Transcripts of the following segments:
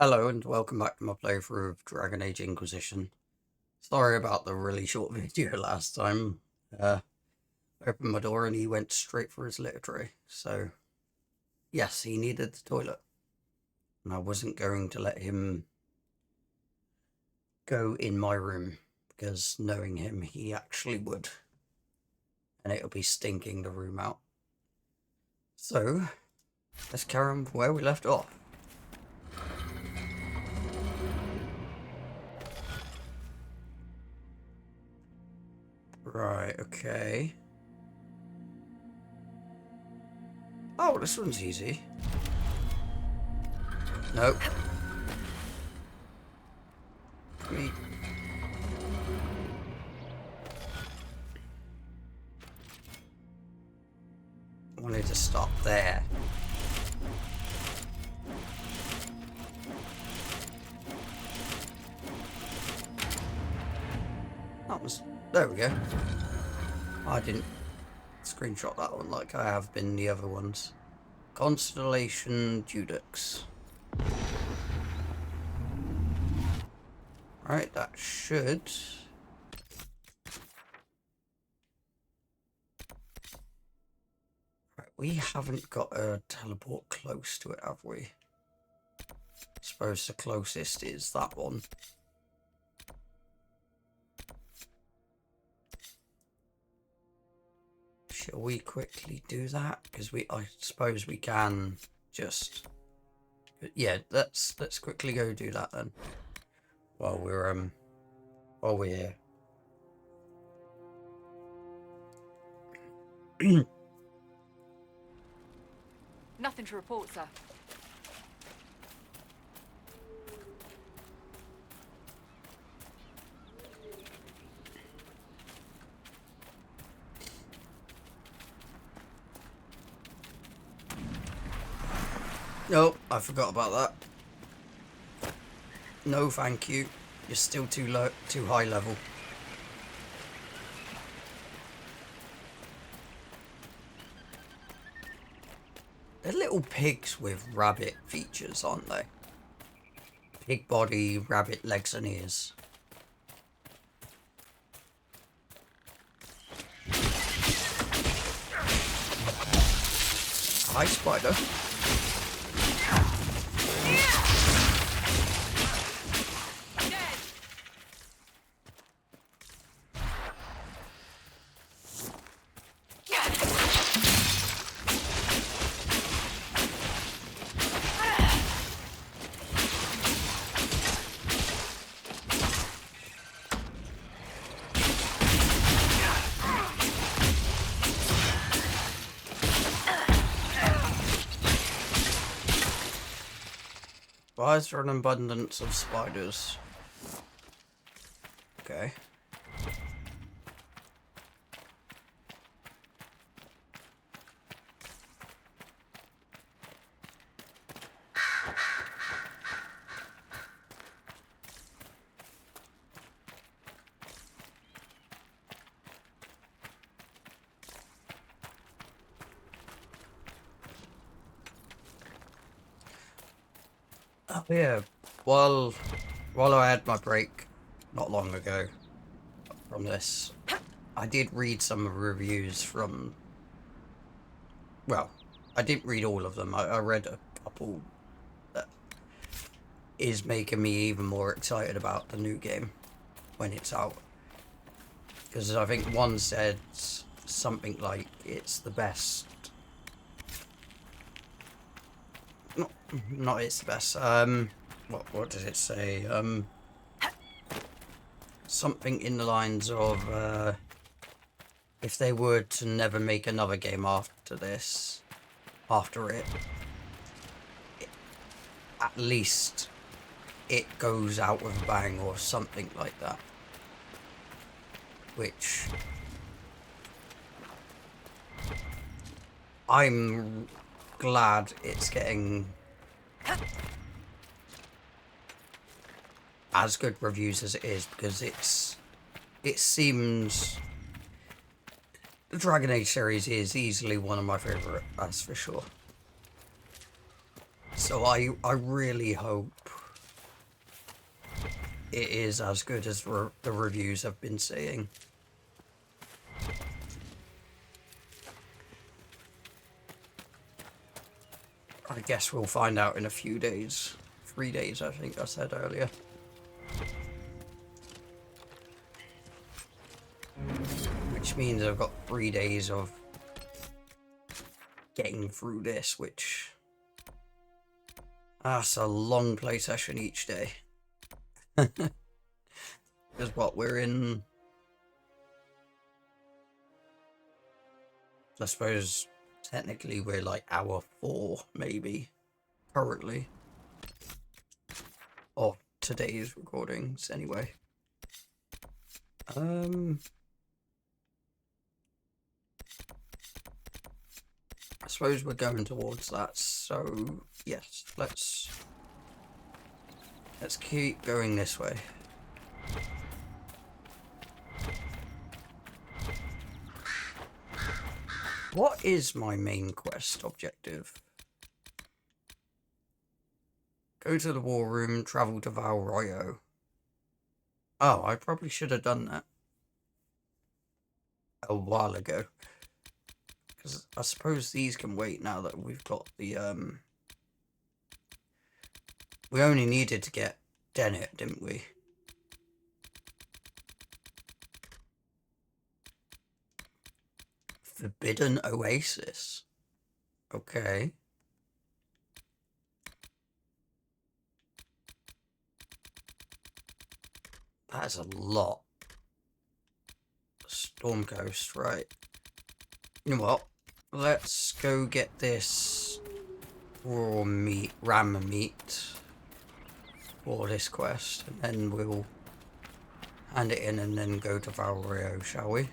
Hello and welcome back to my playthrough of Dragon Age Inquisition. Sorry about the really short video last time. I opened my door and he went straight for his litter tray. So, yes, he needed the toilet. And I wasn't going to let him go in my room, because knowing him, he actually would. And it'll be stinking the room out. So, let's carry on where we left off. Right, okay. Oh, this one's easy. Nope. Me. I wanted to stop there. That was... There we go. I didn't screenshot that one like I have been the other ones. Constellation Dudix. Right, that should... Right, we haven't got a teleport close to it, have we? I suppose the closest is that one. Shall we quickly do that? Because I suppose we can just... But yeah, let's quickly go do that then. While we're here. Nothing to report, sir. Nope, I forgot about that. No, thank you. You're still too high level. They're little pigs with rabbit features, aren't they? Pig body, rabbit legs and ears. Hi, spider. Why is there an abundance of spiders? Okay. Oh yeah, while I had my break not long ago from this, I did read some reviews from... Well, I didn't read all of them. I read a couple that is making me even more excited about the new game when it's out. Because I think one said something like it's the best... Not it's the best. What does it say? Something in the lines of if they were to never make another game after this, at least it goes out with a bang or something like that. Which I'm glad it's getting as good reviews as it is, because it seems the Dragon Age series is easily one of my favourite, that's for sure. So I really hope it is as good as the reviews have been saying. I guess we'll find out in a few days. 3 days, I think I said earlier. Which means I've got 3 days of getting through this, which... that's a long play session each day. Because what, we're in... I suppose, technically we're like hour 4, maybe, currently. Of today's recordings, anyway. I suppose we're going towards that, so yes, let's keep going this way. What is my main quest objective? Go to the war room, travel to Royeaux. Oh, I probably should have done that a while ago. Because I suppose these can wait now that we've got the, we only needed to get Dennett, didn't we? Forbidden Oasis. Okay. That's a lot. Storm Coast, right. You know what? Let's go get this raw meat, ram meat for this quest, and then we'll hand it in and then go to Royeaux, shall we?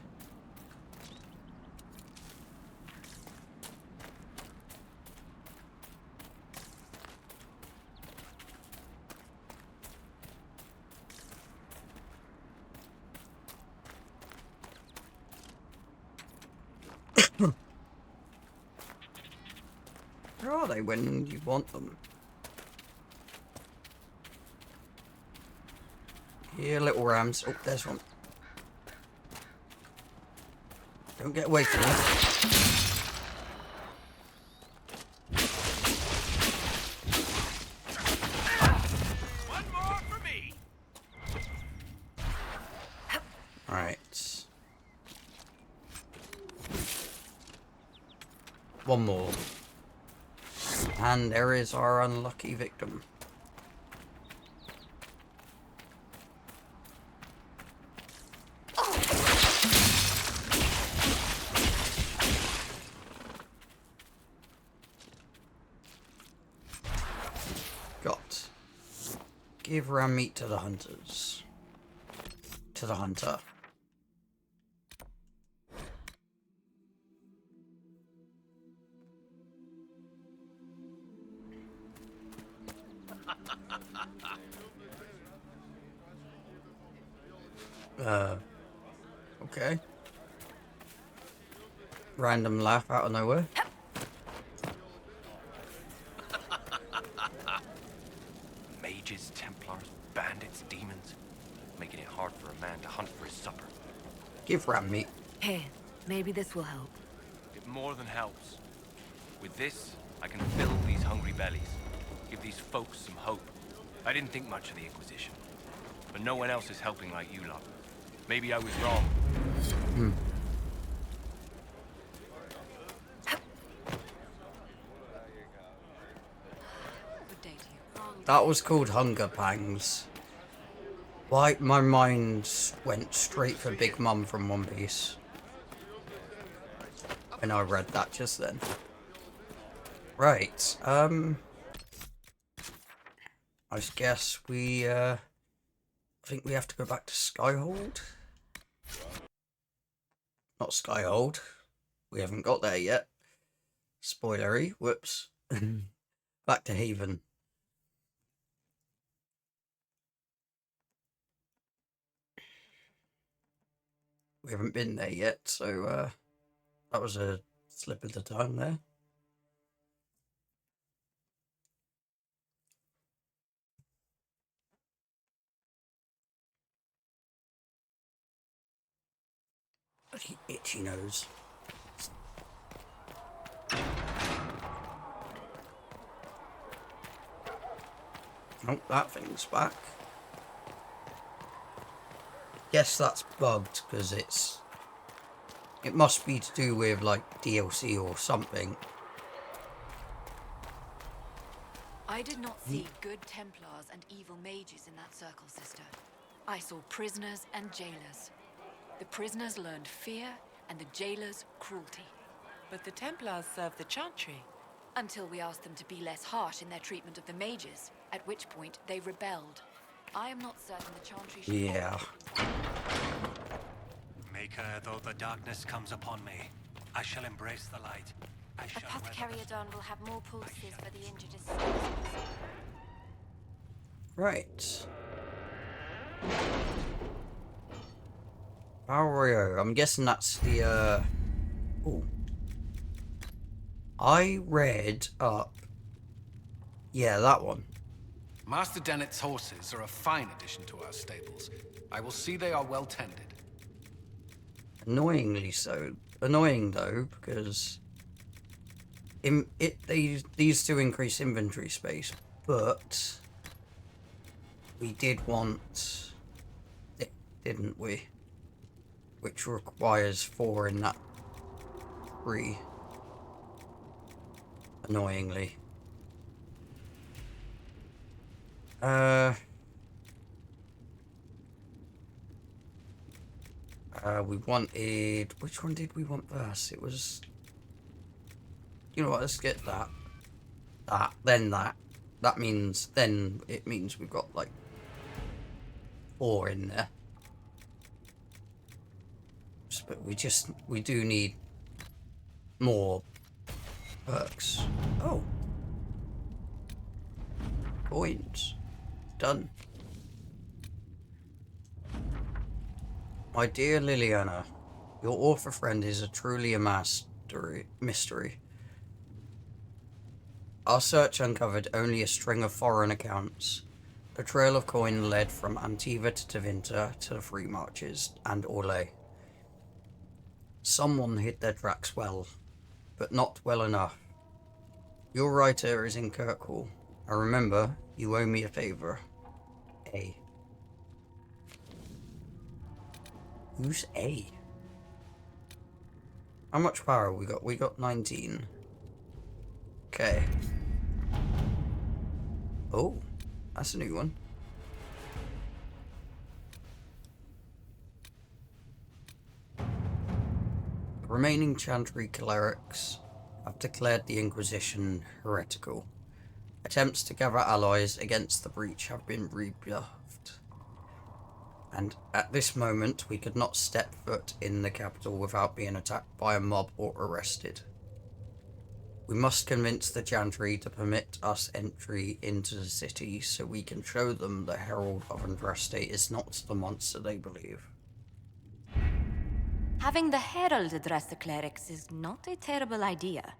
Where are they when you want them? Here, little rams. Oh, there's one. Don't get away from me. One more for me. Alright. One more. And there is our unlucky victim. Got. Give ram meat to the hunters. To the hunter. Okay. Random laugh out of nowhere. Mages, Templars, bandits, demons, making it hard for a man to hunt for his supper. Give ram meat. Here, maybe this will help. It more than helps. With this, I can fill these hungry bellies, give these folks some hope. I didn't think much of the Inquisition, but no one else is helping like you lot. Maybe I was wrong. Good day to you. That was called Hunger Pangs. Why my mind went straight for Big Mum from One Piece when I read that just then. Right, I guess we, I think we have to go back to Skyhold. Not Skyhold. We haven't got there yet. Spoilery, whoops. Back to Haven. We haven't been there yet, so, that was a slip of the tongue there. Bloody itchy nose. Oh, that thing's back. Guess that's bugged because it must be to do with like DLC or something. I did not see good Templars and evil mages in that circle, sister. I saw prisoners and jailers. The prisoners learned fear, and the jailers cruelty. But the Templars serve the Chantry. Until we asked them to be less harsh in their treatment of the mages, at which point they rebelled. I am not certain the Chantry should... Yeah. Maker, though the darkness comes upon me, I shall embrace the light. I shall Apothecary Adon will have more pulses for the injured as soon as possible. Right. Royeaux. I'm guessing that's the, Ooh. I read up... Yeah, that one. Master Dennett's horses are a fine addition to our stables. I will see they are well tended. Annoyingly so. Annoying, though, because... These do increase inventory space, but... We did want... it, didn't we? Which requires 4 in that 3. Annoyingly. We wanted... Which one did we want first? It was... You know what, let's get that. That, then that. That means... Then it means we've got, like... 4 in there. But we do need... more perks. Oh. Coins. Done. My dear Liliana, your author friend is truly a mystery. Our search uncovered only a string of foreign accounts. The trail of coin led from Antiva to Tevinter to the Free Marches and Orlais. Someone hid their tracks well, but not well enough. Your writer is in Kirkwall. I remember, you owe me a favor. A. Who's A? How much power we got? We got 19. Okay. Oh, that's a new one. The remaining Chantry clerics have declared the Inquisition heretical. Attempts to gather allies against the breach have been rebuffed. And at this moment, we could not step foot in the capital without being attacked by a mob or arrested. We must convince the Chantry to permit us entry into the city so we can show them the Herald of Andraste is not the monster they believe. Having the Herald address the clerics is not a terrible idea.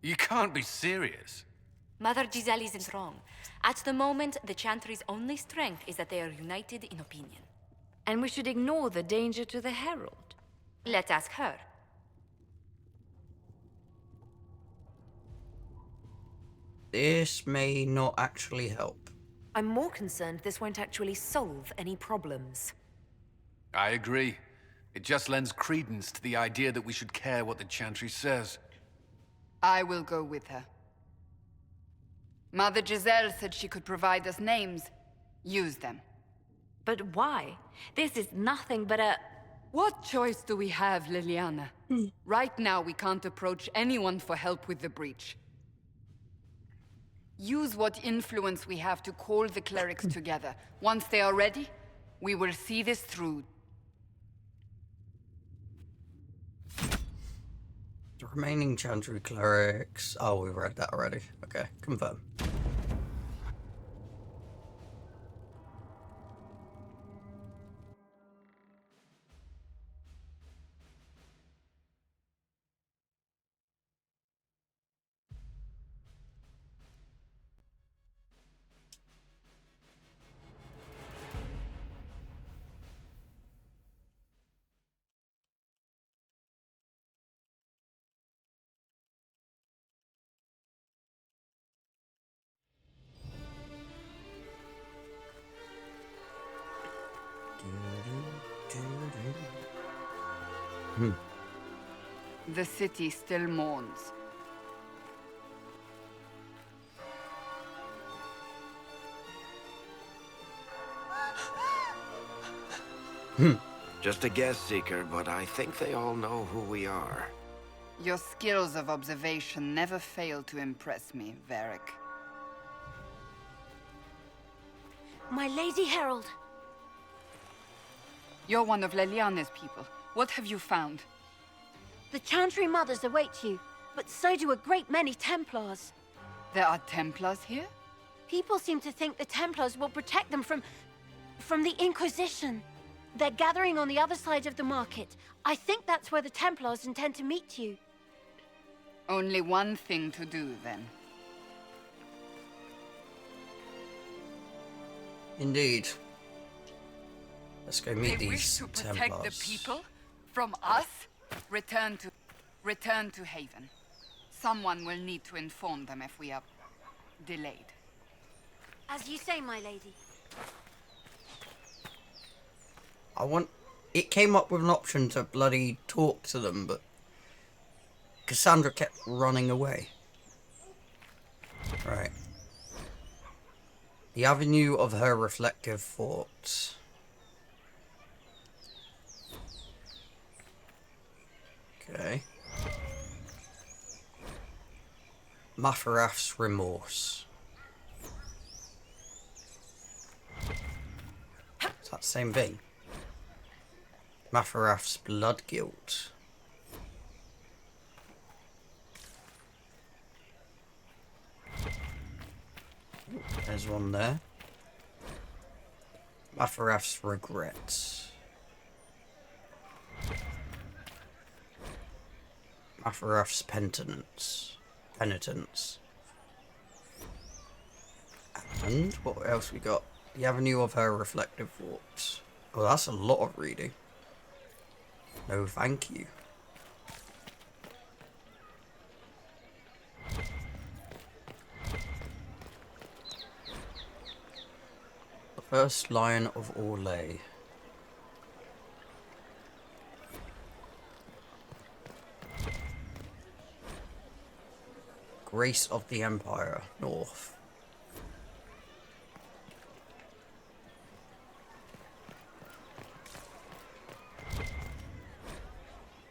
You can't be serious. Mother Giselle isn't wrong. At the moment, the Chantry's only strength is that they are united in opinion. And we should ignore the danger to the Herald. Let's ask her. This may not actually help. I'm more concerned this won't actually solve any problems. I agree. It just lends credence to the idea that we should care what the Chantry says. I will go with her. Mother Giselle said she could provide us names. Use them. But why? This is nothing but a... What choice do we have, Liliana? Right now, we can't approach anyone for help with the breach. Use what influence we have to call the clerics together. Once they are ready, we will see this through. The remaining Chantry clerics... Oh, we read that already. Okay, confirm. The city still mourns. Just a guess, Seeker, but I think they all know who we are. Your skills of observation never fail to impress me, Varric. My Lady Herald. You're one of Leliana's people. What have you found? The Chantry Mothers await you, but so do a great many Templars. There are Templars here? People seem to think the Templars will protect them from the Inquisition. They're gathering on the other side of the market. I think that's where the Templars intend to meet you. Only one thing to do, then. Indeed. Let's go meet They these wish to protect Templars. the people from us. Return to Haven. Someone will need to inform them if we are delayed. As you say, my lady. It came up with an option to bloody talk to them, but Cassandra kept running away. Right. The avenue of her reflective thoughts. Okay. Mafaraf's remorse. Is that the same thing? Mafaraf's blood guilt. Ooh, there's one there. Mafaraf's regrets. Mafaraf's penitence. And what else we got? The avenue of her reflective thoughts. Oh, that's a lot of reading. No, thank you. The first line of Royeaux. Grace of the Empire, North.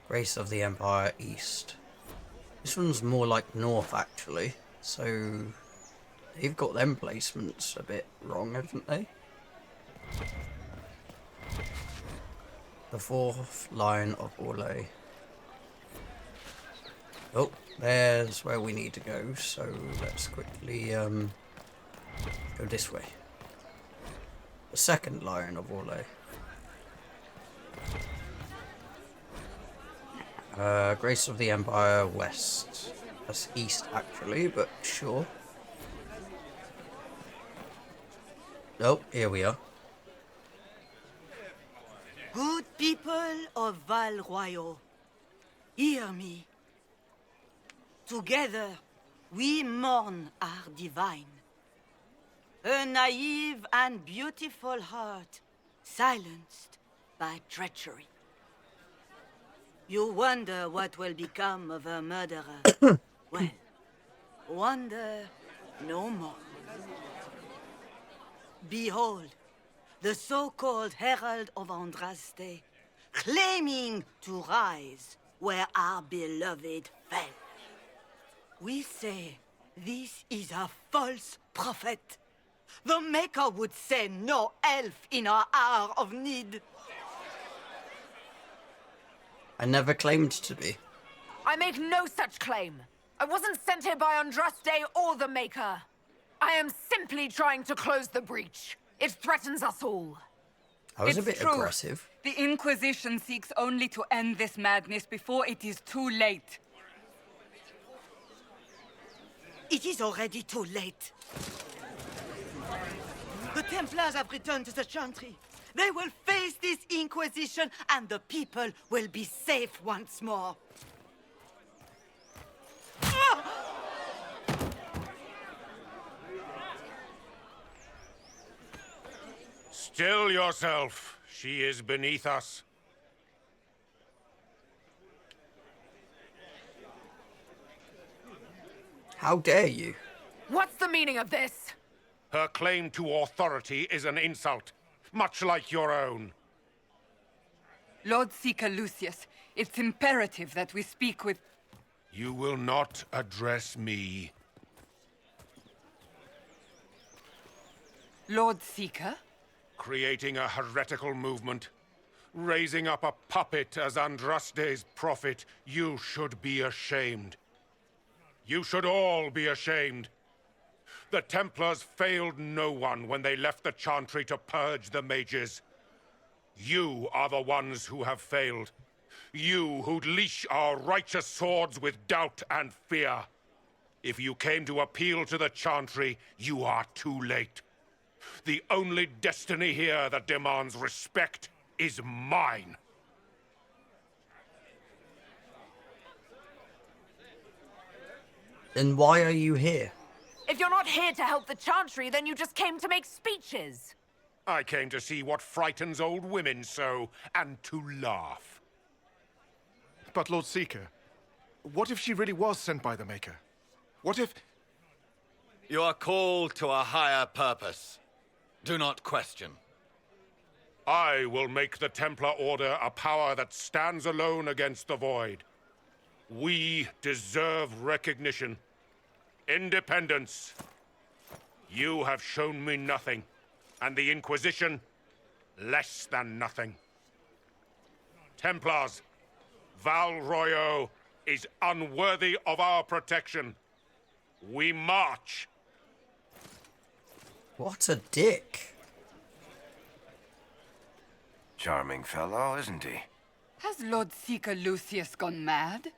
Grace of the Empire, East. This one's more like North, actually. So, they've got them placements a bit wrong, haven't they? The fourth line of Royeaux. Oh, there's where we need to go, so let's quickly go this way. The second line of Royeaux. Grace of the Empire, West. That's East, actually, but sure. Oh, here we are. Good people of Val Royeaux, hear me. Together, we mourn our divine. A naive and beautiful heart, silenced by treachery. You wonder what will become of a murderer. Well, wonder no more. Behold, the so-called Herald of Andraste, claiming to rise where our beloved fell. We say this is a false prophet. The Maker would send no elf in our hour of need. I never claimed to be. I make no such claim. I wasn't sent here by Andraste or the Maker. I am simply trying to close the breach. It threatens us all. I was a It's bit true. aggressive. The Inquisition seeks only to end this madness before it is too late. It is already too late. The Templars have returned to the Chantry. They will face this Inquisition, and the people will be safe once more. Still yourself. She is beneath us. How dare you? What's the meaning of this? Her claim to authority is an insult, much like your own. Lord Seeker Lucius, it's imperative that we speak with... You will not address me. Lord Seeker? Creating a heretical movement. Raising up a puppet as Andraste's prophet. You should be ashamed. You should all be ashamed. The Templars failed no one when they left the Chantry to purge the mages. You are the ones who have failed. You who'd leash our righteous swords with doubt and fear. If you came to appeal to the Chantry, you are too late. The only destiny here that demands respect is mine. Then why are you here? If you're not here to help the Chantry, then you just came to make speeches. I came to see what frightens old women so, and to laugh. But Lord Seeker, what if she really was sent by the Maker? What if... You are called to a higher purpose. Do not question. I will make the Templar Order a power that stands alone against the Void. We deserve recognition. Independence. You have shown me nothing, and the Inquisition, less than nothing. Templars, Val Royeaux is unworthy of our protection. We march. What a dick. Charming fellow, isn't he? Has Lord Seeker Lucius gone mad?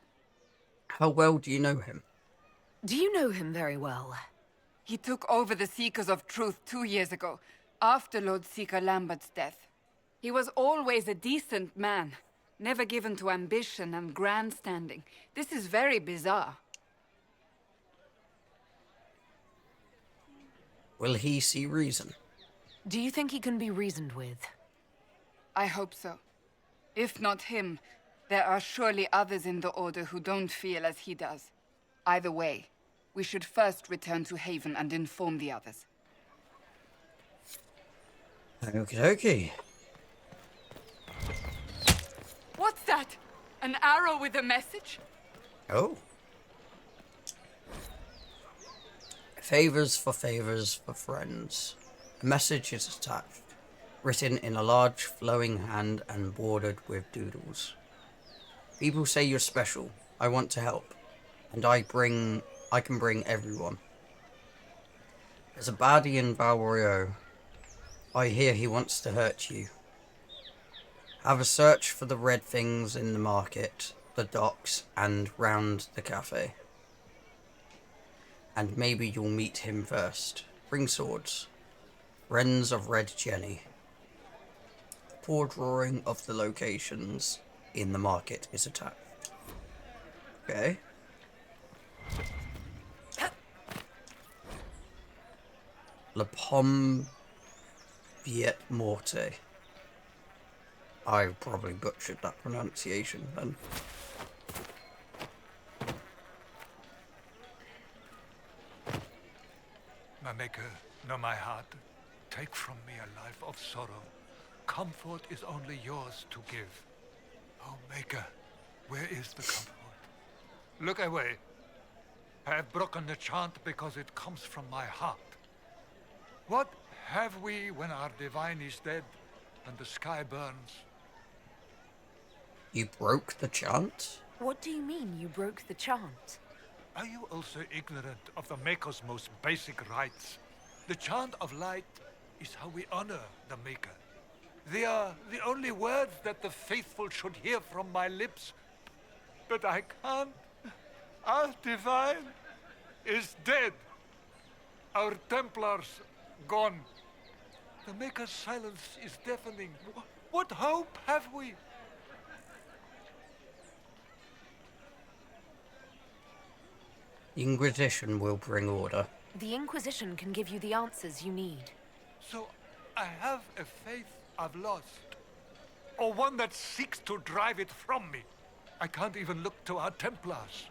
How well do you know him? Do you know him very well? He took over the Seekers of Truth 2 years ago, after Lord Seeker Lambert's death. He was always a decent man, never given to ambition and grandstanding. This is very bizarre. Will he see reason? Do you think he can be reasoned with? I hope so. If not him, there are surely others in the Order who don't feel as he does. Either way, we should first return to Haven and inform the others. Okie dokie. What's that? An arrow with a message? Oh. Favors for friends. A message is attached, written in a large flowing hand and bordered with doodles. People say you're special. I want to help. And I can bring everyone. There's a baddie in Val Royeaux. I hear he wants to hurt you. Have a search for the red things in the market, the docks, and round the cafe. And maybe you'll meet him first. Bring swords. Friends of Red Jenny. A poor drawing of the locations in the market is attached. Okay. La Pomme Viet Morte. I probably butchered that pronunciation then. My Maker, know my heart. Take from me a life of sorrow. Comfort is only yours to give. Oh, Maker, where is the comfort? Look away. I have broken the chant because it comes from my heart. What have we when our divine is dead and the sky burns? You broke the chant? What do you mean, you broke the chant? Are you also ignorant of the Maker's most basic rites? The chant of light is how we honor the Maker. They are the only words that the faithful should hear from my lips. But I can't. Our divine is dead. Our Templars gone. The Maker's silence is deafening. What hope have we? The Inquisition will bring order. The Inquisition can give you the answers you need. So I have a faith I've lost, or one that seeks to drive it from me. I can't even look to our Templars.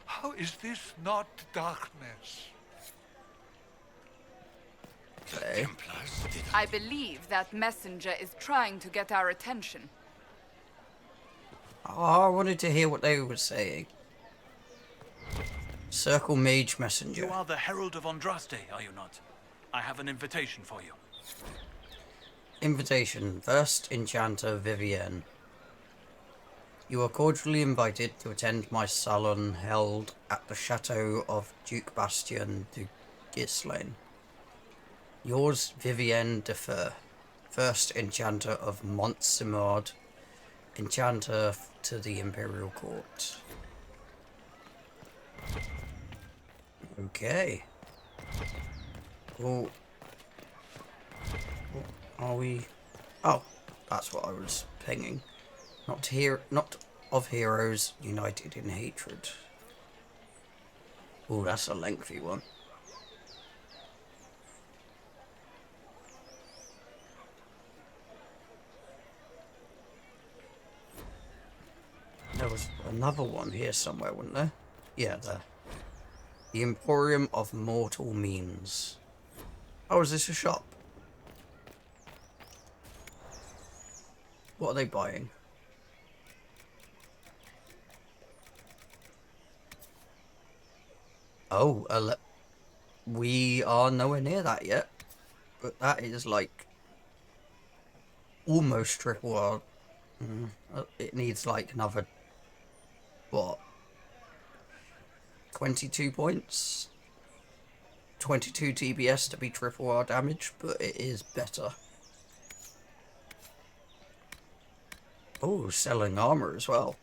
How is this not darkness? Okay. I believe that messenger is trying to get our attention. Oh, I wanted to hear what they were saying. Circle Mage Messenger. You are the Herald of Andraste, are you not? I have an invitation for you. Invitation. First Enchanter Vivienne. You are cordially invited to attend my salon held at the Chateau of Duke Bastien de Gislaine. Yours, Vivienne de Feur, First Enchanter of Montsimard, Enchanter to the Imperial Court. Okay. Oh. Are we... Oh, that's what I was pinging. Not of heroes united in hatred. Oh, that's a lengthy one. There was another one here somewhere, wasn't there? Yeah, there. The Emporium of Mortal Means. Oh, is this a shop? What are they buying? Oh, we are nowhere near that yet. But that is like almost triple R. It needs like another, what? 22 points? 22 TBS to be triple R damage, but it is better. Oh, selling armor as well.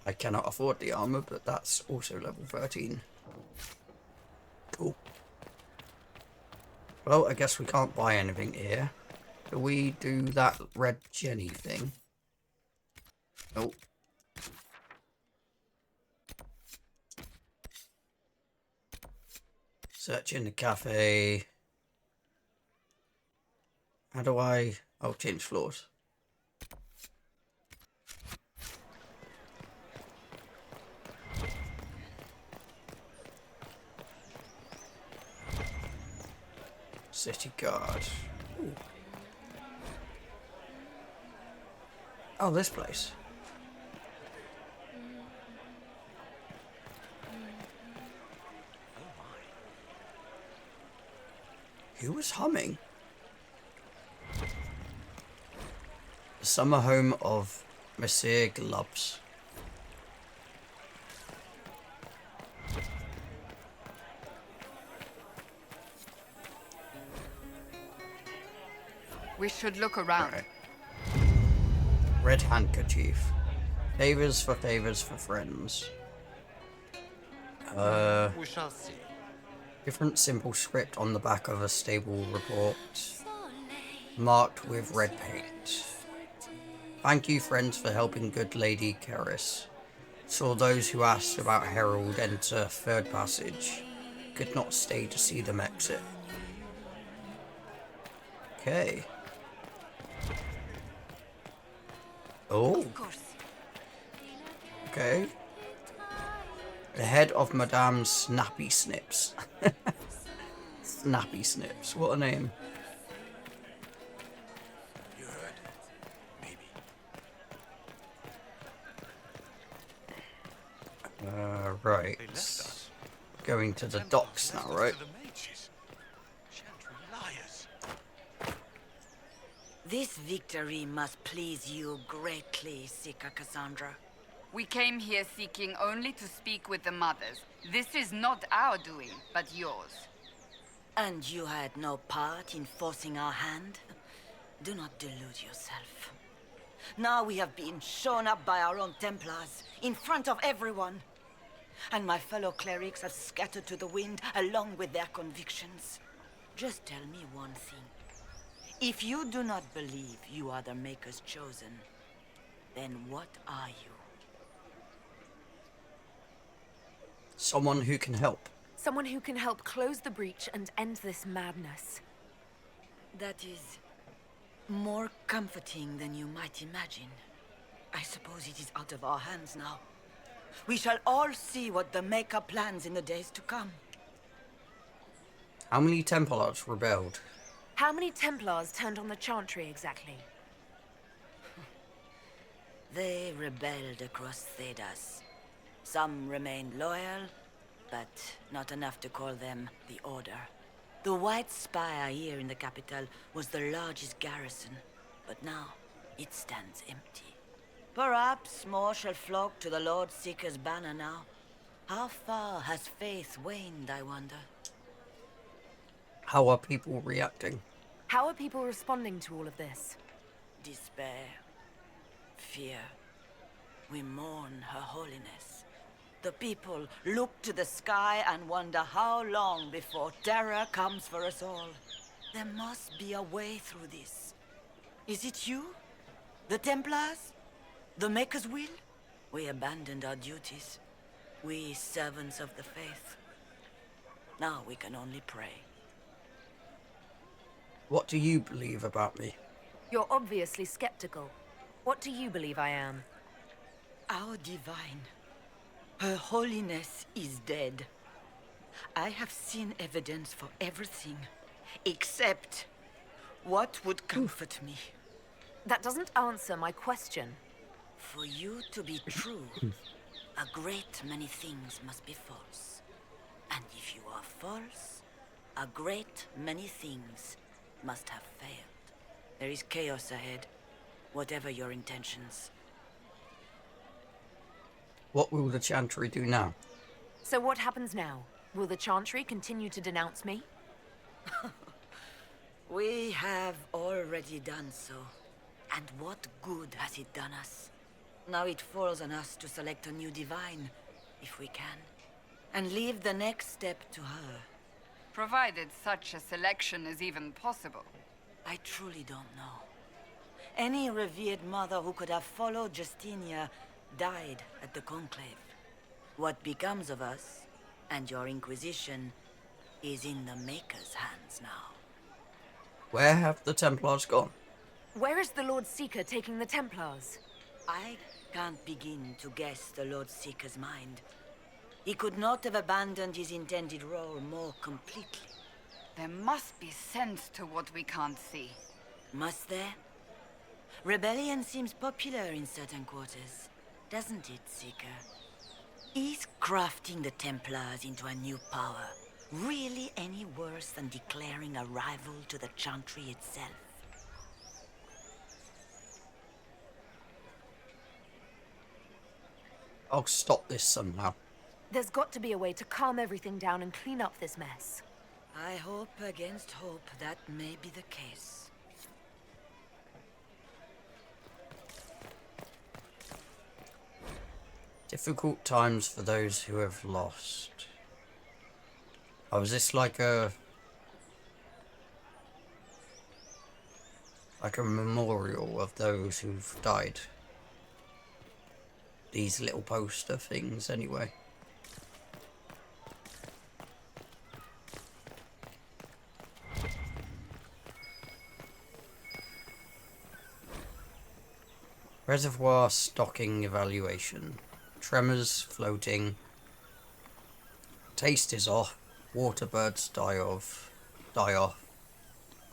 I cannot afford the armor, but that's also level 13. Cool. Well, I guess we can't buy anything here. Do we do that red Jenny thing? Nope. Search in the cafe. How do I... Oh, change floors. City guard. Ooh. Oh, this place. Who was humming? The summer home of Monsieur Glubs. We should look around. Right. Red handkerchief. Favors for friends. We shall see. Different simple script on the back of a stable report. Marked with red paint. Thank you, friends, for helping good Lady Caris. Saw those who asked about Herald enter third passage. Could not stay to see them exit. Okay. Oh. Okay. The head of Madame Snappy Snips. Snappy Snips. What a name. You heard? Maybe. Right. Going to the docks now, right? This victory must please you greatly, Sika Cassandra. We came here seeking only to speak with the mothers. This is not our doing, but yours. And you had no part in forcing our hand? Do not delude yourself. Now we have been shown up by our own Templars, in front of everyone. And my fellow clerics have scattered to the wind along with their convictions. Just tell me one thing. If you do not believe you are the Maker's chosen, then what are you? Someone who can help. Someone who can help close the breach and end this madness. That is more comforting than you might imagine. I suppose it is out of our hands now. We shall all see what the Maker plans in the days to come. How many Templars rebelled? How many Templars turned on the Chantry exactly? They rebelled across Thedas. Some remained loyal, but not enough to call them the Order. The White Spire here in the capital was the largest garrison, but now it stands empty. Perhaps more shall flock to the Lord Seeker's banner now. How far has faith waned, I wonder? How are people reacting? How are people responding to all of this? Despair. Fear. We mourn Her Holiness. The people look to the sky and wonder how long before terror comes for us all. There must be a way through this. Is it you? The Templars? The Maker's will? We abandoned our duties. We servants of the faith. Now we can only pray. What do you believe about me? You're obviously skeptical. What do you believe I am? Our divine. Her Holiness is dead. I have seen evidence for everything, except what would comfort me. That doesn't answer my question. For you to be true, a great many things must be false. And if you are false, a great many things must have failed. There is chaos ahead, whatever your intentions. What will the Chantry do now? So what happens now? Will the Chantry continue to denounce me? We have already done so. And what good has it done us? Now it falls on us to select a new divine, if we can, and leave the next step to her. Provided such a selection is even possible. I truly don't know. Any revered mother who could have followed Justinia died at the Conclave. What becomes of us, and your Inquisition, is in the Maker's hands now. Where have the Templars gone? Where is the Lord Seeker taking the Templars? I can't begin to guess the Lord Seeker's mind. He could not have abandoned his intended role more completely. There must be sense to what we can't see. Must there? Rebellion seems popular in certain quarters, doesn't it, Seeker? Is crafting the Templars into a new power really any worse than declaring a rival to the Chantry itself? I'll stop this somehow. There's got to be a way to calm everything down and clean up this mess. I hope against hope that may be the case. Difficult times for those who have lost. Oh, is this like a memorial of those who've died? These little poster things, anyway. Reservoir stocking evaluation. Tremors floating. Taste is off. Water birds die off.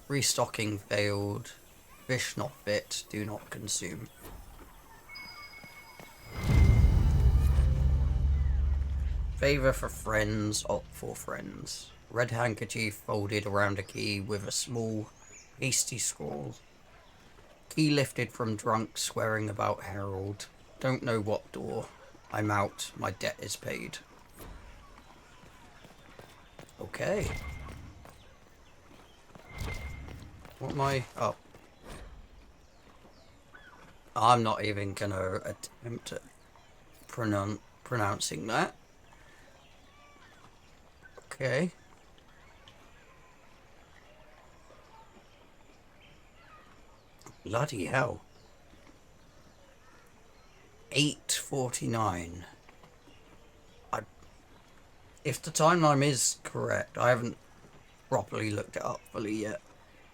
Restocking failed. Fish not fit. Do not consume. Favor for friends, opt for friends. Red handkerchief folded around a key with a small, hasty scrawl. Key lifted from drunk swearing about Herald. Don't know what door. I'm out. My debt is paid. Okay. What am I? Oh. I'm not even gonna attempt at pronouncing that. Okay. Bloody hell. 8:49. If the timeline is correct, I haven't properly looked it up fully yet,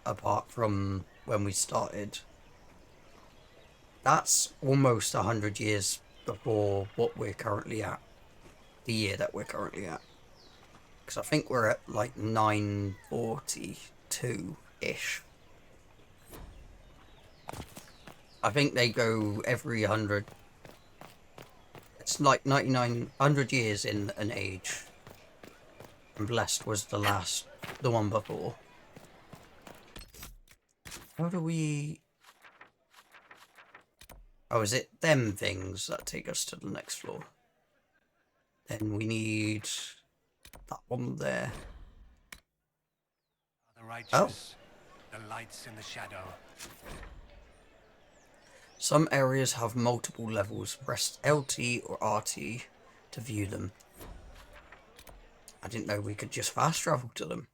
apart from when we started. That's almost 100 years before what we're currently at. The year that we're currently at. Because I think we're at like 942-ish. I think they go every 100. It's like 100 years in an age. And Blessed was the one before. How do we... Oh, is it them things that take us to the next floor? Then we need that one there. The righteous, the lights in the shadow. Some areas have multiple levels. Press LT or RT to view them. I didn't know we could just fast travel to them.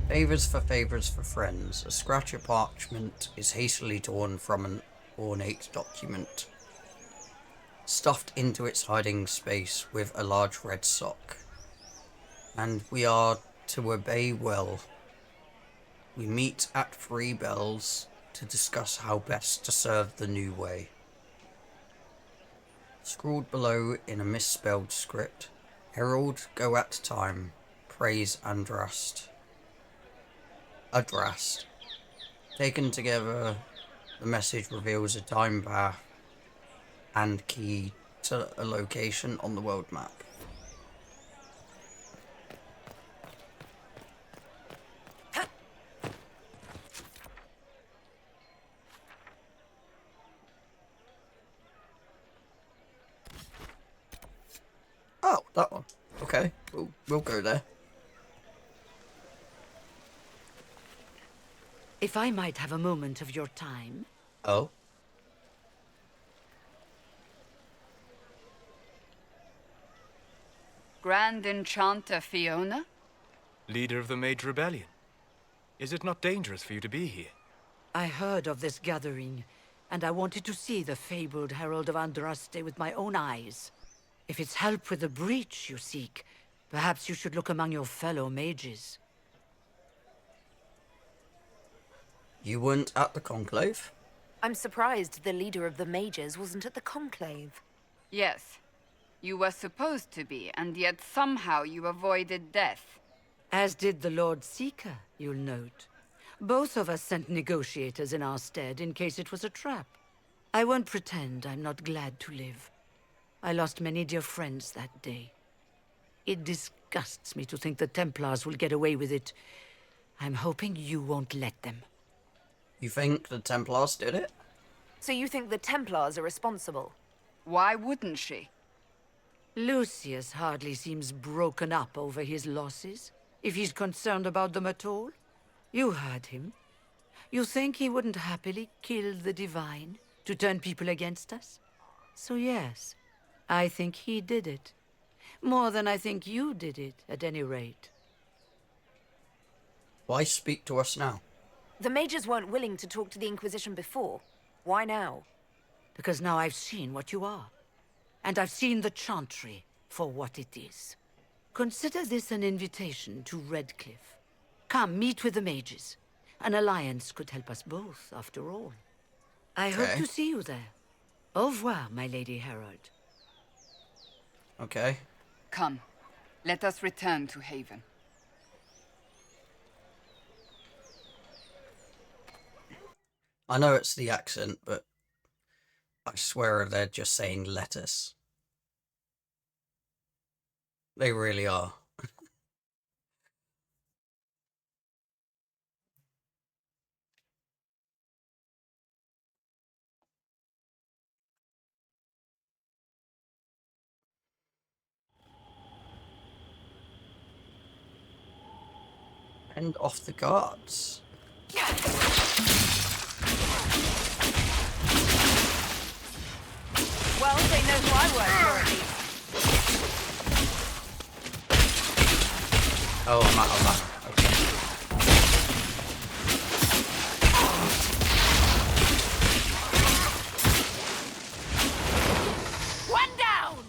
Favours for friends. A scratch of parchment is hastily torn from an ornate document, stuffed into its hiding space with a large red sock. And we are to obey well. We meet at 3 bells to discuss how best to serve the new way. Scrawled below in a misspelled script. Herald, go at time. Praise Andrast. Adrast. Taken together, the message reveals a time path and key to a location on the world map. Oh, that one. Okay, we'll go there. If I might have a moment of your time. Oh? Grand Enchanter Fiona? Leader of the Mage Rebellion. Is it not dangerous for you to be here? I heard of this gathering, and I wanted to see the fabled Herald of Andraste with my own eyes. If it's help with the breach you seek, perhaps you should look among your fellow mages. You weren't at the conclave? I'm surprised the leader of the mages wasn't at the conclave. Yes. You were supposed to be, and yet somehow you avoided death. As did the Lord Seeker, you'll note. Both of us sent negotiators in our stead in case it was a trap. I won't pretend I'm not glad to live. I lost many dear friends that day. It disgusts me to think the Templars will get away with it. I'm hoping you won't let them. You think the Templars did it? So you think the Templars are responsible? Why wouldn't she? Lucius hardly seems broken up over his losses, if he's concerned about them at all. You heard him. You think he wouldn't happily kill the Divine to turn people against us? So yes, I think he did it. More than I think you did it, at any rate. Why speak to us now? The mages weren't willing to talk to the Inquisition before. Why now? Because now I've seen what you are. And I've seen the Chantry for what it is. Consider this an invitation to Redcliffe. Come, meet with the mages. An alliance could help us both, after all. I hope to see you there. Au revoir, my Lady Herald. Okay. Come, let us return to Haven. I know it's the accent, but I swear they're just saying lettuce. They really are. And off the guards. Well, they know who I work for, at least. Oh, I'm out of that. Okay. One down!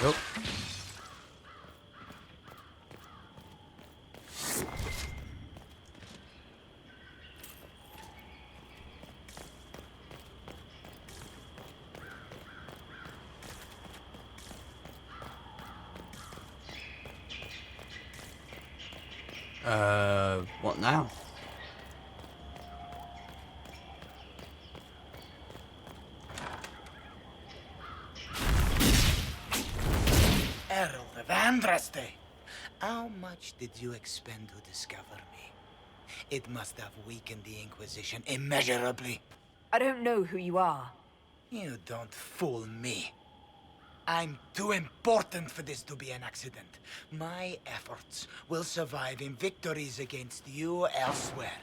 Nope. What now? Herald of Andraste, how much did you expend to discover me? It must have weakened the Inquisition immeasurably. I don't know who you are. You don't fool me. I'm too important for this to be an accident. My efforts will survive in victories against you elsewhere.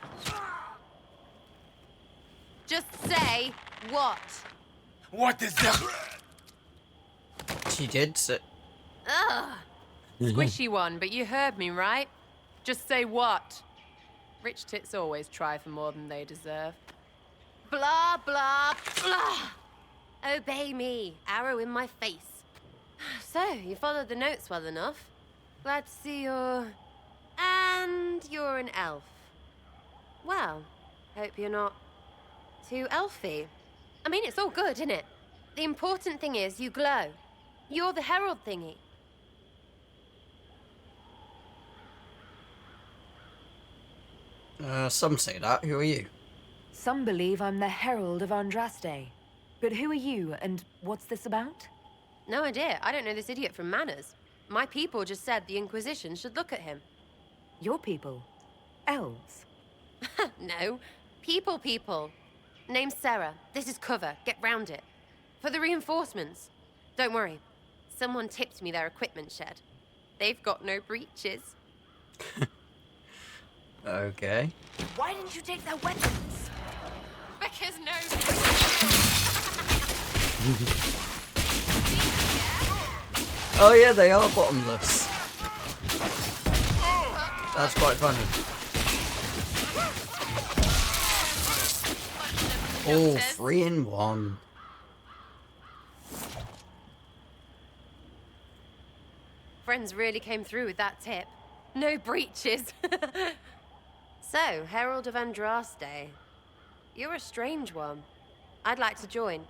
Just say what? What is that? She did say... Ugh. Squishy one, but you heard me, right? Just say what? Rich tits always try for more than they deserve. Blah, blah, blah. Obey me. Arrow in my face. So, you followed the notes well enough. Glad to see you're... And you're an elf. Well, hope you're not too elfy. I mean, it's all good, isn't it? The important thing is you glow. You're the herald thingy. Some say that. Who are you? Some believe I'm the Herald of Andraste. But who are you, and what's this about? No idea. I don't know this idiot from Manners. My people just said the Inquisition should look at him. Your people? Elves? No. People. Name's Sarah. This is cover. Get round it. For the reinforcements. Don't worry. Someone tipped me their equipment shed. They've got no breaches. Okay. Why didn't you take their weapons? Because no... Oh yeah, they are bottomless. That's quite funny. Oh, 3 in 1. Friends really came through with that tip. No breaches. So, Herald of Andraste. You're a strange one. I'd like to join.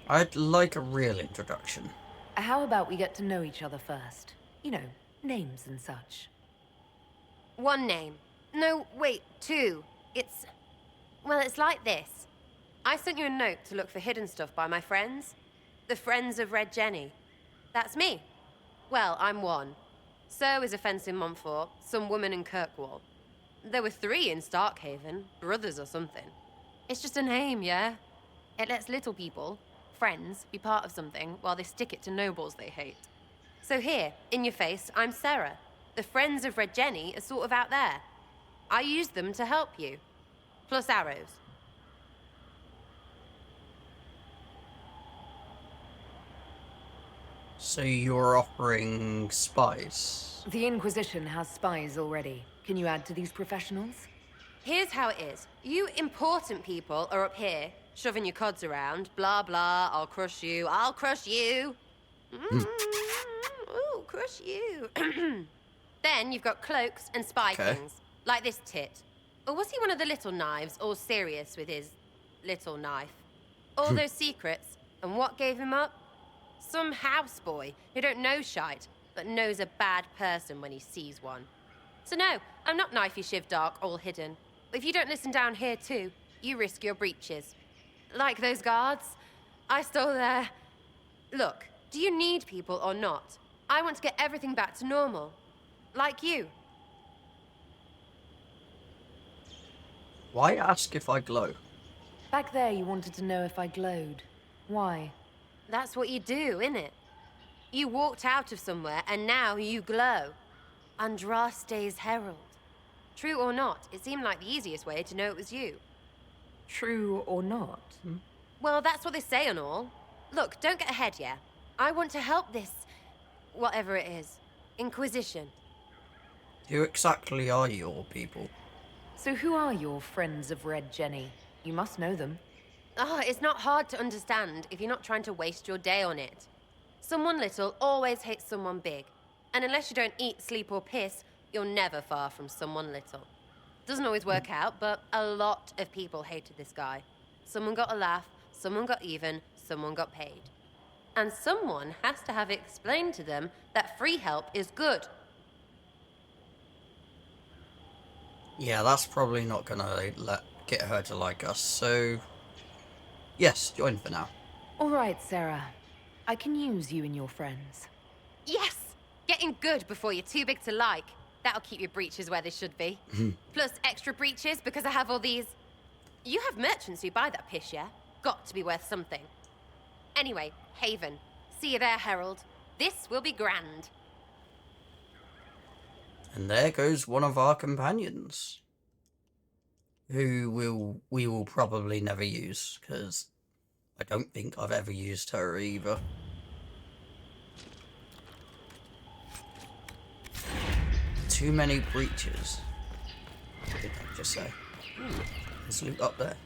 I'd like a real introduction. How about we get to know each other first? You know, names and such. One name. No, wait, 2. Well, it's like this. I sent you a note to look for hidden stuff by my friends. The Friends of Red Jenny. That's me. Well, I'm one. So is a fence in Montfort, some woman in Kirkwall. There were 3 in Starkhaven, brothers or something. It's just a name, yeah? It lets little people, friends, be part of something while they stick it to nobles they hate. So here, in your face, I'm Sarah. The Friends of Red Jenny are sort of out there. I used them to help you. Plus arrows. So you're offering spies? The Inquisition has spies already. Can you add to these professionals? Here's how it is. You important people are up here, shoving your cods around. Blah, blah, I'll crush you. Ooh, crush you. Then you've got cloaks and spy kings, like this tit. Or was he one of the little knives, all serious with his little knife? All those secrets, and what gave him up? Some houseboy who don't know shite, but knows a bad person when he sees one. So no, I'm not knifey shiv dark, all hidden. But if you don't listen down here too, you risk your breeches. Like those guards, I stole their... Look, do you need people or not? I want to get everything back to normal. Like you. Why ask if I glow? Back there you wanted to know if I glowed. Why? That's what you do, innit? You walked out of somewhere and now you glow. Andraste's herald. True or not, it seemed like the easiest way to know it was you. True or not? Well, that's what they say and all. Look, don't get ahead, yeah? I want to help this... whatever it is. Inquisition. Who exactly are your people? So who are your Friends of Red Jenny? You must know them. It's not hard to understand if you're not trying to waste your day on it. Someone little always hates someone big. And unless you don't eat, sleep, or piss, you're never far from someone little. Doesn't always work out, but a lot of people hated this guy. Someone got a laugh, someone got even, someone got paid. And someone has to have explained to them that free help is good. Yeah, that's probably not gonna get her to like us, so... Yes, join for now. All right, Sarah. I can use you and your friends. Yes! Getting good before you're too big to like. That'll keep your breeches where they should be. Plus extra breeches because I have all these... You have merchants who buy that piss, yeah? Got to be worth something. Anyway, Haven. See you there, Herald. This will be grand. And there goes one of our companions. Who we will probably never use, because I don't think I've ever used her either. Too many breaches. What did I just say? There's loot up there.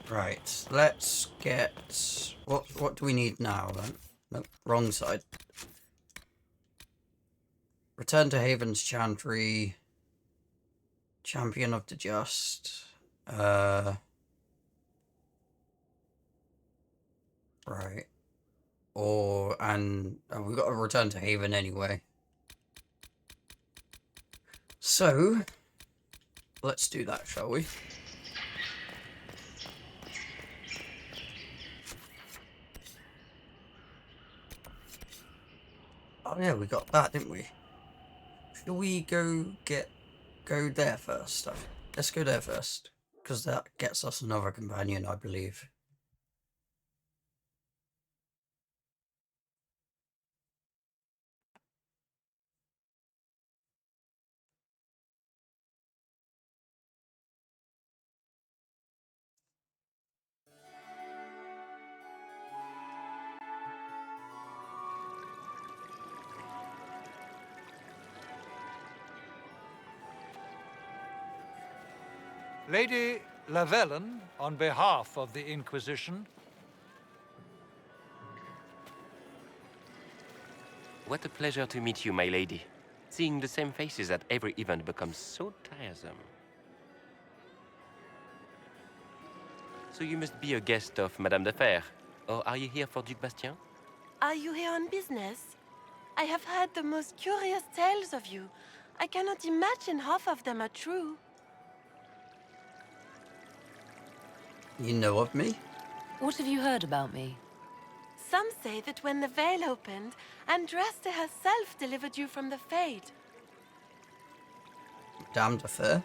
Right, let's get... What do we need now, then? Nope, wrong side. Return to Haven's Chantry. Champion of the Just. Right. And we've got to return to Haven anyway. So, let's do that, shall we? Oh yeah, we got that, didn't we? Should we go there first? Let's go there first, because that gets us another companion, I believe. Lady Lavellen, on behalf of the Inquisition. What a pleasure to meet you, my lady. Seeing the same faces at every event becomes so tiresome. So you must be a guest of Madame de Fer, or are you here for Duc Bastien? Are you here on business? I have heard the most curious tales of you. I cannot imagine half of them are true. You know of me? What have you heard about me? Some say that when the veil opened, Andraste herself delivered you from the Fade. Madame de Fer?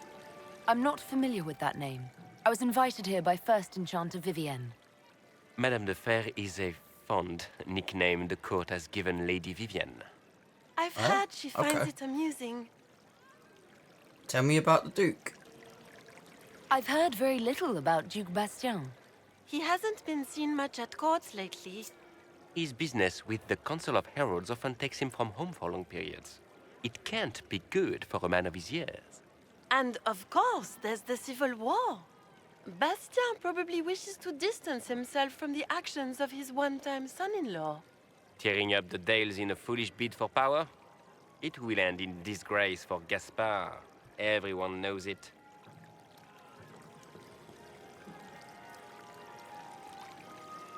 I'm not familiar with that name. I was invited here by First Enchanter Vivienne. Madame de Fer is a fond nickname the court has given Lady Vivienne. I've heard she finds it amusing. Tell me about the Duke. I've heard very little about Duc Bastien. He hasn't been seen much at courts lately. His business with the Council of Heralds often takes him from home for long periods. It can't be good for a man of his years. And of course, there's the Civil War. Bastien probably wishes to distance himself from the actions of his one-time son-in-law. Tearing up the Dales in a foolish bid for power? It will end in disgrace for Gaspard. Everyone knows it.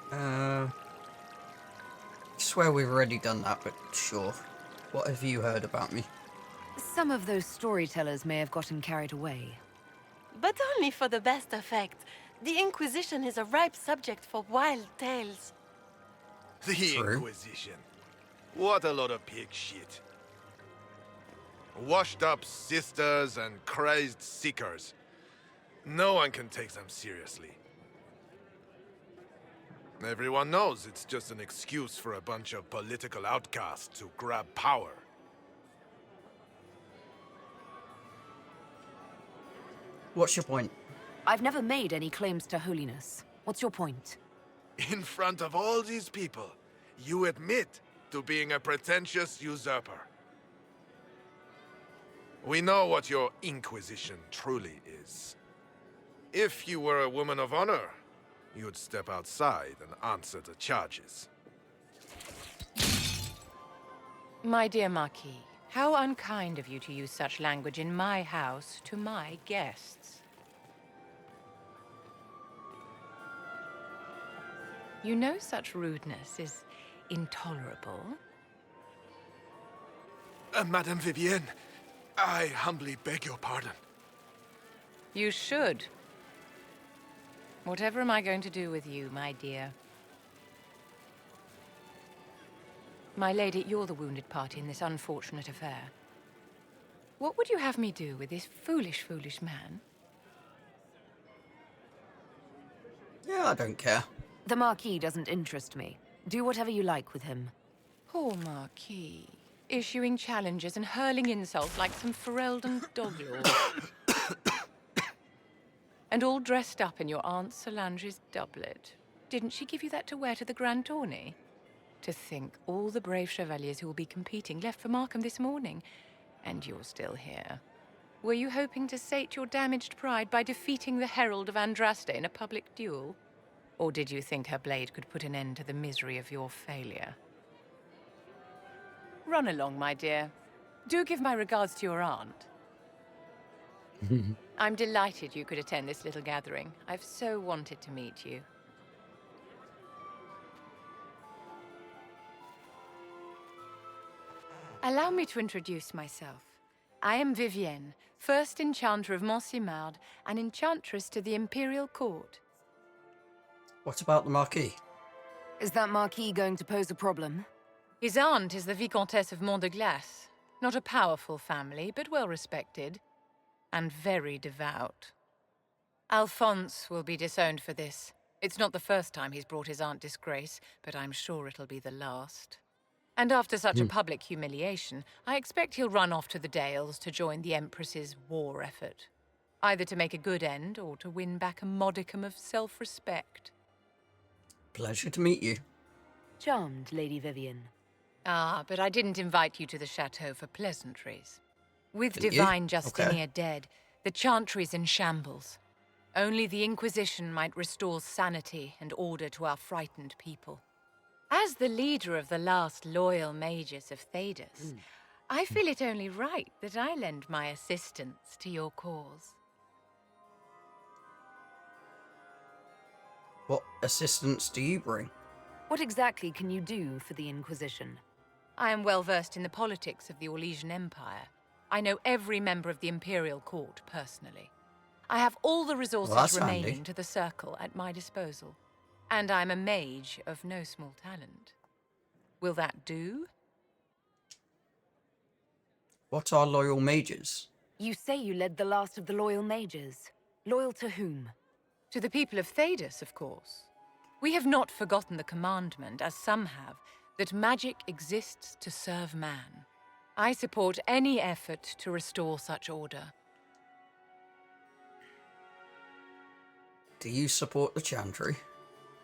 I swear we've already done that, but sure. What have you heard about me? Some of those storytellers may have gotten carried away. But only for the best effect. The Inquisition is a ripe subject for wild tales. The Inquisition. What a lot of pig shit. Washed up sisters and crazed seekers. No one can take them seriously. Everyone knows it's just an excuse for a bunch of political outcasts to grab power. What's your point? I've never made any claims to holiness. What's your point? In front of all these people, you admit to being a pretentious usurper. We know what your Inquisition truly is. If you were a woman of honor, you'd step outside and answer the charges. My dear Marquis, How unkind of you to use such language in my house to my guests. You know such rudeness is intolerable. Madame Vivienne, I humbly beg your pardon. You should. Whatever am I going to do with you, my dear? My lady, you're the wounded party in this unfortunate affair. What would you have me do with this foolish, foolish man? Yeah, I don't care. The Marquis doesn't interest me. Do whatever you like with him. Poor Marquis. Issuing challenges and hurling insults like some Ferelden doglord. And all dressed up in your Aunt Solange's doublet. Didn't she give you that to wear to the Grand Tourney? To think all the brave chevaliers who will be competing left for Markham this morning, and you're still here. Were you hoping to sate your damaged pride by defeating the Herald of Andraste in a public duel? Or did you think her blade could put an end to the misery of your failure? Run along, my dear. Do give my regards to your aunt. I'm delighted you could attend this little gathering. I've so wanted to meet you. Allow me to introduce myself. I am Vivienne, first Enchanter of Montsimard and Enchantress to the Imperial Court. What about the Marquis? Is that Marquis going to pose a problem? His aunt is the Vicomtesse of Mont de Glace. Not a powerful family, but well respected. And very devout. Alphonse will be disowned for this. It's not the first time he's brought his aunt disgrace, but I'm sure it'll be the last. And after such a public humiliation, I expect he'll run off to the Dales to join the Empress's war effort. Either to make a good end, or to win back a modicum of self-respect. Pleasure to meet you. Charmed, Lady Vivienne. Ah, but I didn't invite you to the chateau for pleasantries. With Didn't you? divine Justinia Okay. dead, the Chantry's in shambles. Only the Inquisition might restore sanity and order to our frightened people. As the leader of the last loyal mages of Thedas, I feel it only right that I lend my assistance to your cause. What assistance do you bring? What exactly can you do for the Inquisition? I am well versed in the politics of the Orlesian Empire. I know every member of the Imperial Court personally. I have all the resources that's remaining handy. to the Circle at my disposal. And I'm a mage of no small talent. Will that do? What are loyal mages? You say you led the last of the loyal mages. Loyal to whom? To the people of Thedas, of course. We have not forgotten the commandment, as some have, that magic exists to serve man. I support any effort to restore such order. Do you support the Chantry?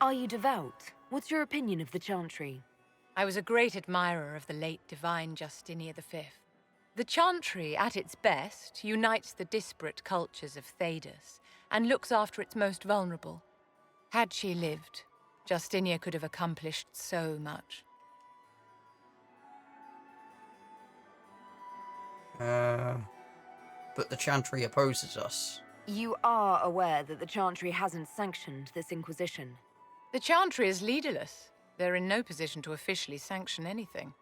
Are you devout? What's your opinion of the Chantry? I was a great admirer of the late divine Justinia V. The Chantry, at its best, unites the disparate cultures of Thedas and looks after its most vulnerable. Had she lived, Justinia could have accomplished so much. But the Chantry opposes us. You are aware that the Chantry hasn't sanctioned this Inquisition. The Chantry is leaderless. They're in no position to officially sanction anything.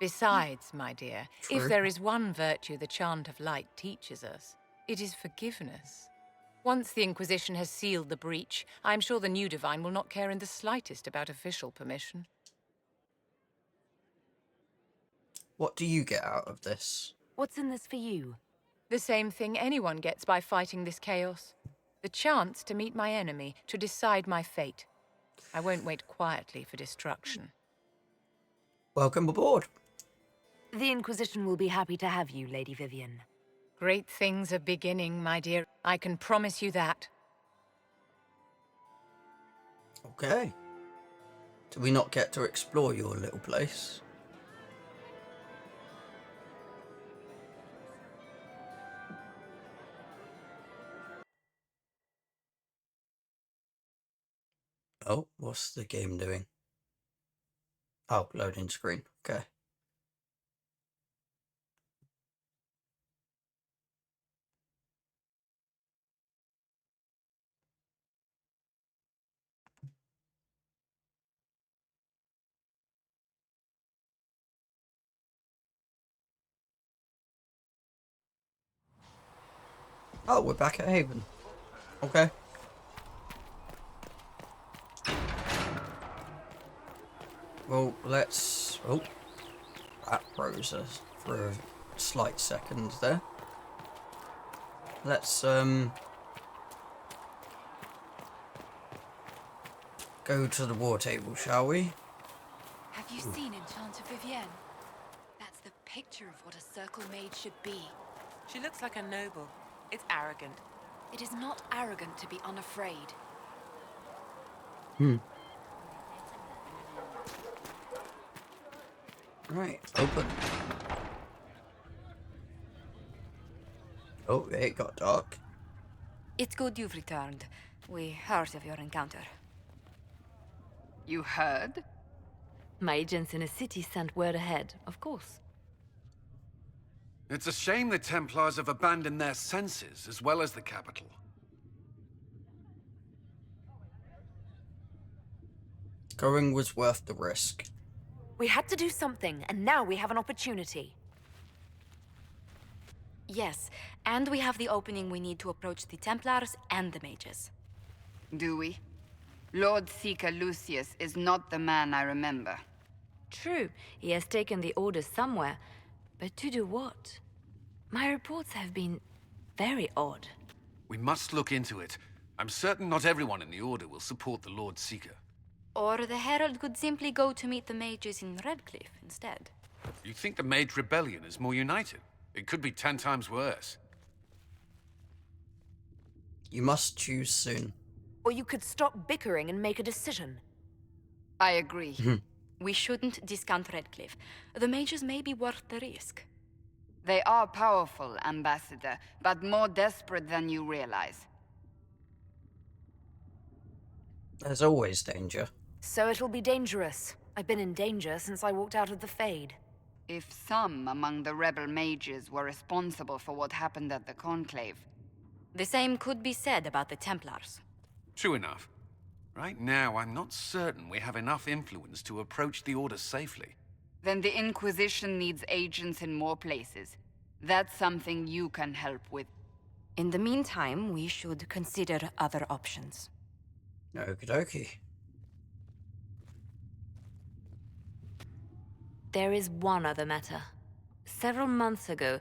Besides, my dear, True. if there is one virtue the Chant of Light teaches us, it is forgiveness. Once the Inquisition has sealed the breach, I'm sure the new divine will not care in the slightest about official permission. What do you get out of this? What's in this for you? The same thing anyone gets by fighting this chaos. The chance to meet my enemy, to decide my fate. I won't wait quietly for destruction. Welcome aboard. The Inquisition will be happy to have you, Lady Vivienne. Great things are beginning, my dear. I can promise you that. Okay. Do we not get to explore your little place? Oh, what's the game doing? Oh, loading screen. Okay. Oh, we're back at Haven. Okay. Well, let's... Oh. That froze us for a slight second there. Let's, go to the war table, shall we? Have you seen Enchanter Vivienne? That's the picture of what a circle mage should be. She looks like a noble. It's arrogant. It is not arrogant to be unafraid. Right, open. Oh, it got dark. It's good you've returned. We heard of your encounter. You heard? My agents in the city sent word ahead, of course. It's a shame the Templars have abandoned their senses, as well as the capital. Going was worth the risk. We had to do something, and now we have an opportunity. Yes, and we have the opening we need to approach the Templars and the mages. Do we? Lord Seeker Lucius is not the man I remember. True, he has taken the orders somewhere, but to do what? My reports have been very odd. We must look into it. I'm certain not everyone in the Order will support the Lord Seeker. Or the Herald could simply go to meet the mages in Redcliffe instead. You think the Mage Rebellion is more united? It could be 10 times worse. You must choose soon. Or you could stop bickering and make a decision. I agree. We shouldn't discount Redcliffe. The mages may be worth the risk. They are powerful, Ambassador, but more desperate than you realize. There's always danger. So it'll be dangerous. I've been in danger since I walked out of the Fade. If some among the rebel mages were responsible for what happened at the Conclave... The same could be said about the Templars. True enough. Right now, I'm not certain we have enough influence to approach the Order safely. Then the Inquisition needs agents in more places. That's something you can help with. In the meantime, we should consider other options. Okie dokie. There is one other matter. Several months ago,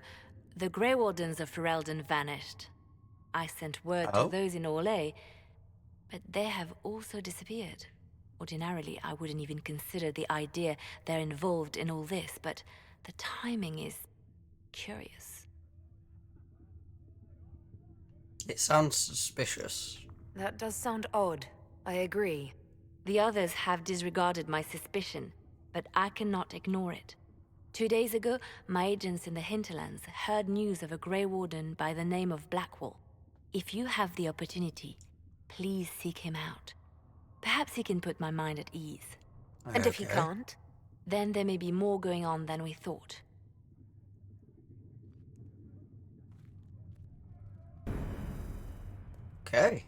the Grey Wardens of Ferelden vanished. I sent word to those in Royeaux, but they have also disappeared. Ordinarily, I wouldn't even consider the idea they're involved in all this, but the timing is curious. It sounds suspicious. That does sound odd. I agree. The others have disregarded my suspicion, but I cannot ignore it. 2 days ago, my agents in the hinterlands heard news of a Grey Warden by the name of Blackwall. If you have the opportunity, please seek him out. Perhaps he can put my mind at ease. And if he can't? Then there may be more going on than we thought. Okay.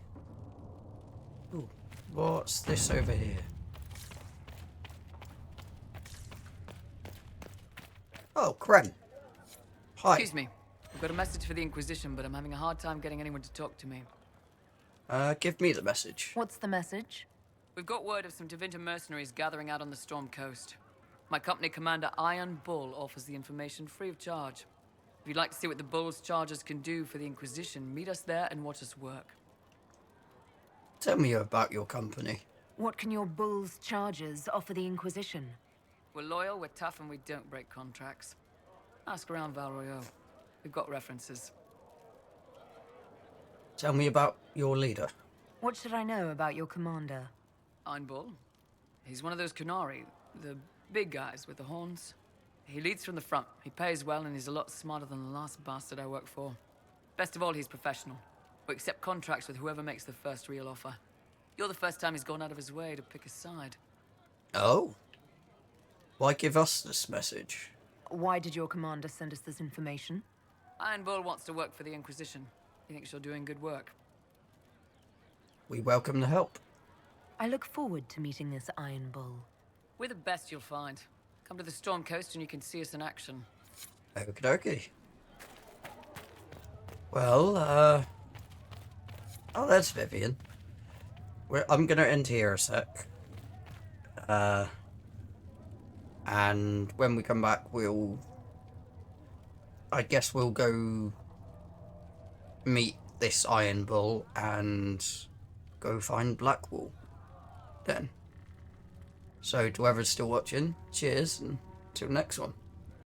Ooh, what's this over here? Oh, Kren. Hi. Excuse me. I've got a message for the Inquisition, but I'm having a hard time getting anyone to talk to me. Give me the message. What's the message? We've got word of some Tevinter mercenaries gathering out on the Storm Coast. My company commander, Iron Bull, offers the information free of charge. If you'd like to see what the Bull's charges can do for the Inquisition, meet us there and watch us work. Tell me about your company. What can your bull's charges offer the Inquisition? We're loyal, we're tough, and we don't break contracts. Ask around Royeaux. We've got references. Tell me about your leader. What should I know about your commander? Iron Bull. He's one of those Kunari, the big guys with the horns. He leads from the front. He pays well, and he's a lot smarter than the last bastard I worked for. Best of all, he's professional. We accept contracts with whoever makes the first real offer. You're the first time he's gone out of his way to pick a side. Oh? Why give us this message? Why did your commander send us this information? Iron Bull wants to work for the Inquisition. He thinks you're doing good work. We welcome the help. I look forward to meeting this Iron Bull. We're the best you'll find. Come to the Storm Coast and you can see us in action. Okie dokie. Well, oh, there's Vivian. I'm gonna end here a sec. And when we come back, I guess we'll go meet this Iron Bull and go find Blackwall then. So to whoever's still watching, cheers and till next one.